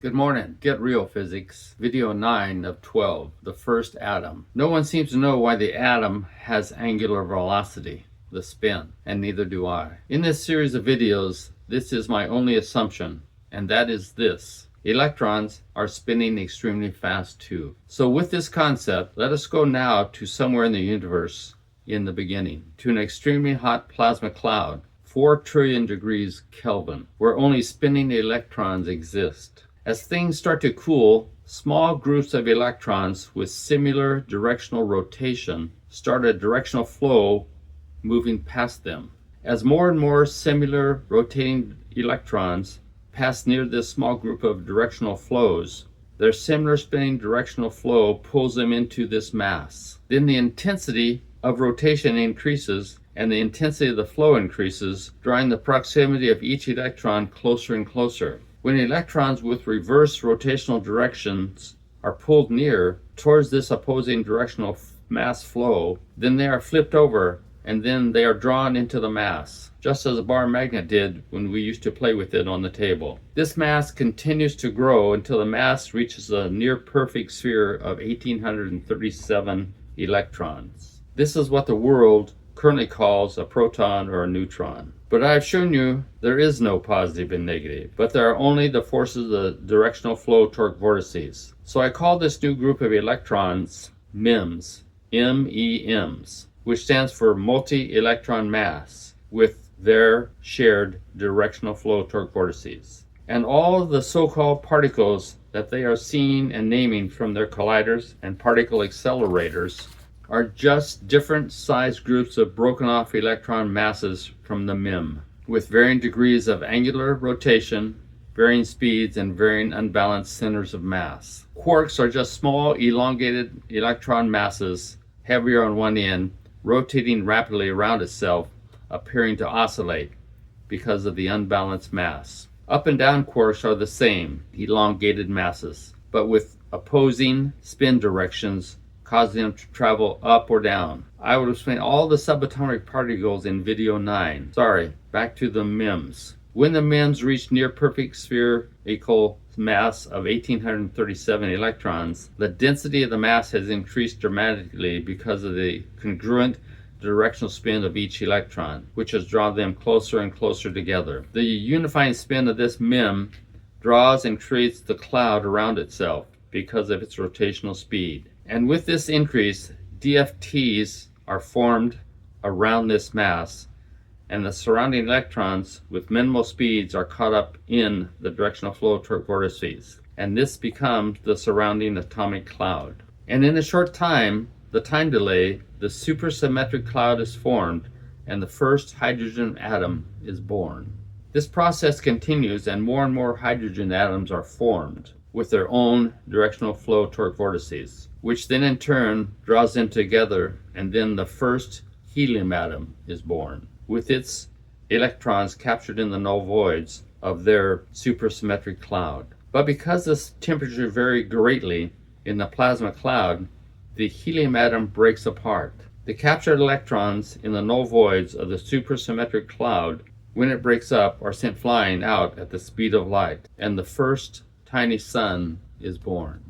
Good morning. Get Real Physics, video 9 of 12, the first atom. No one seems to know why the atom has angular velocity, the spin, and neither do I. In this series of videos, this is my only assumption, and that is this. Electrons are spinning extremely fast too. So with this concept, let us go now to somewhere in the universe in the beginning, to an extremely hot plasma cloud, 4 trillion degrees Kelvin, where only spinning electrons exist. As things start to cool, small groups of electrons with similar directional rotation start a directional flow moving past them. As more and more similar rotating electrons pass near this small group of directional flows, their similar spinning directional flow pulls them into this mass. Then the intensity of rotation increases and the intensity of the flow increases, drawing the proximity of each electron closer and closer. When electrons with reverse rotational directions are pulled near towards this opposing directional mass flow, then they are flipped over and then they are drawn into the mass, just as a bar magnet did when we used to play with it on the table. This mass continues to grow until the mass reaches a near perfect sphere of 1837 electrons. This is what the world currently calls a proton or a neutron. But I've shown you there is no positive and negative, but there are only the forces of the directional flow torque vortices. So I call this new group of electrons MEMS, MEMS, which stands for multi-electron mass, with their shared directional flow torque vortices. And all of the so-called particles that they are seeing and naming from their colliders and particle accelerators are just different size groups of broken off electron masses from the MEM, with varying degrees of angular rotation, varying speeds, and varying unbalanced centers of mass. Quarks are just small elongated electron masses, heavier on one end, rotating rapidly around itself, appearing to oscillate because of the unbalanced mass. Up and down quarks are the same, elongated masses, but with opposing spin directions causing them to travel up or down. I will explain all the subatomic particles in video 9. Back to the MEMS. When the MEMS reach near perfect spherical mass of 1837 electrons, the density of the mass has increased dramatically because of the congruent directional spin of each electron, which has drawn them closer and closer together. The unifying spin of this MEM draws and creates the cloud around itself because of its rotational speed. And with this increase, DFTs are formed around this mass, and the surrounding electrons with minimal speeds are caught up in the directional flow torque vortices, and this becomes the surrounding atomic cloud. And in a short time, the time delay, the supersymmetric cloud is formed, and the first hydrogen atom is born. This process continues, and more hydrogen atoms are formed with their own directional flow torque vortices, which then in turn draws them together, and then the first helium atom is born, with its electrons captured in the null voids of their supersymmetric cloud. But because the temperature varies greatly in the plasma cloud, the helium atom breaks apart. The captured electrons in the null voids of the supersymmetric cloud, when it breaks up, are sent flying out at the speed of light, and the first tiny sun is born.